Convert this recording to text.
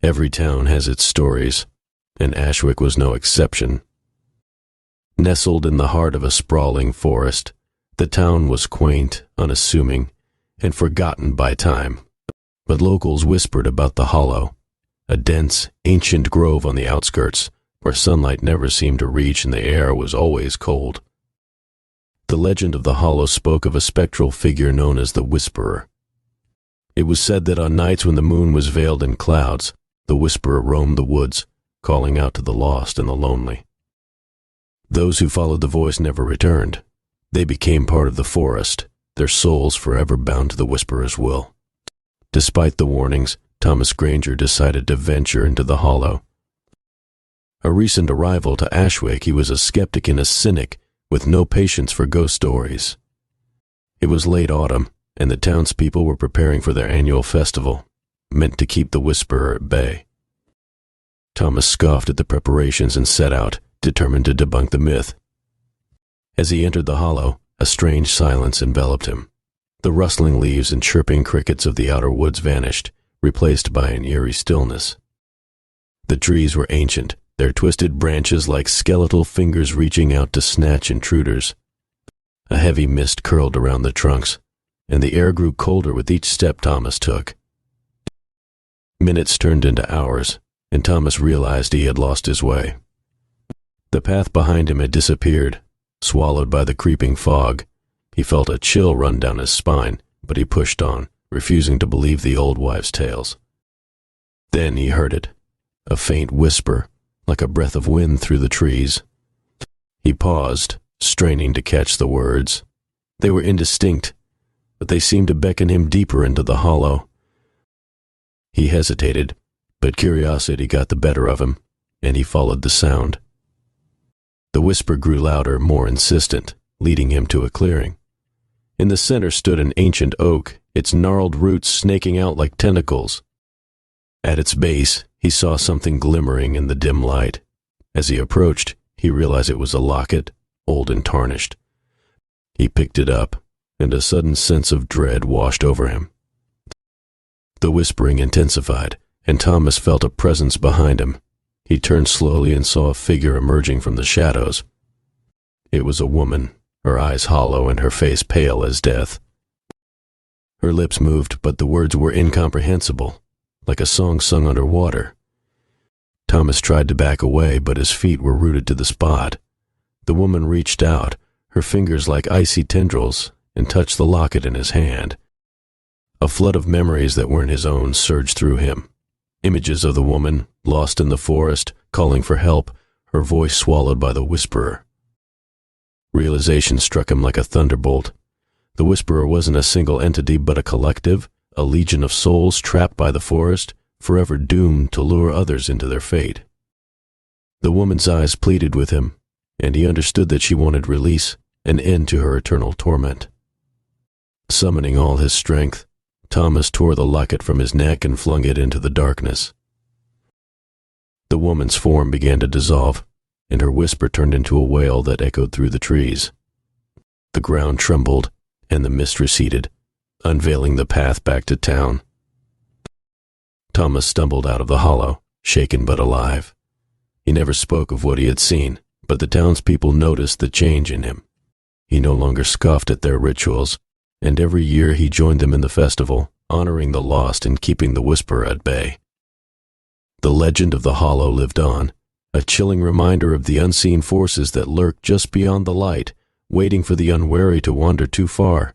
Every town has its stories, and Ashwick was no exception. Nestled in the heart of a sprawling forest, the town was quaint, unassuming, and forgotten by time. But locals whispered about the Hollow, a dense, ancient grove on the outskirts, where sunlight never seemed to reach and the air was always cold. The legend of the Hollow spoke of a spectral figure known as the Whisperer. It was said that on nights when the moon was veiled in clouds, the Whisperer roamed the woods, calling out to the lost and the lonely. Those who followed the voice never returned. They became part of the forest, their souls forever bound to the Whisperer's will. Despite the warnings, Thomas Granger decided to venture into the Hollow. A recent arrival to Ashwick, he was a skeptic and a cynic with no patience for ghost stories. It was late autumn, and the townspeople were preparing for their annual festival, meant to keep the Whisperer at bay. Thomas scoffed at the preparations and set out, determined to debunk the myth. As he entered the Hollow, a strange silence enveloped him. The rustling leaves and chirping crickets of the outer woods vanished, replaced by an eerie stillness. The trees were ancient, their twisted branches like skeletal fingers reaching out to snatch intruders. A heavy mist curled around the trunks, and the air grew colder with each step Thomas took. Minutes turned into hours, and Thomas realized he had lost his way. The path behind him had disappeared, swallowed by the creeping fog. He felt a chill run down his spine, but he pushed on, refusing to believe the old wives' tales. Then he heard it, a faint whisper, like a breath of wind through the trees. He paused, straining to catch the words. They were indistinct, but they seemed to beckon him deeper into the Hollow. He hesitated, but curiosity got the better of him, and he followed the sound. The whisper grew louder, more insistent, leading him to a clearing. In the center stood an ancient oak, its gnarled roots snaking out like tentacles. At its base, he saw something glimmering in the dim light. As he approached, he realized it was a locket, old and tarnished. He picked it up, and a sudden sense of dread washed over him. The whispering intensified, and Thomas felt a presence behind him. He turned slowly and saw a figure emerging from the shadows. It was a woman, her eyes hollow and her face pale as death. Her lips moved, but the words were incomprehensible, like a song sung underwater. Thomas tried to back away, but his feet were rooted to the spot. The woman reached out, her fingers like icy tendrils, and touched the locket in his hand. A flood of memories that weren't his own surged through him. Images of the woman, lost in the forest, calling for help, her voice swallowed by the Whisperer. Realization struck him like a thunderbolt. The Whisperer wasn't a single entity, but a collective, a legion of souls trapped by the forest, forever doomed to lure others into their fate. The woman's eyes pleaded with him, and he understood that she wanted release, an end to her eternal torment. Summoning all his strength, Thomas tore the locket from his neck and flung it into the darkness. The woman's form began to dissolve, and her whisper turned into a wail that echoed through the trees. The ground trembled, and the mist receded, unveiling the path back to town. Thomas stumbled out of the Hollow, shaken but alive. He never spoke of what he had seen, but the townspeople noticed the change in him. He no longer scoffed at their rituals, and every year he joined them in the festival, honoring the lost and keeping the Whisperer at bay. The legend of the Hollow lived on, a chilling reminder of the unseen forces that lurk just beyond the light, waiting for the unwary to wander too far.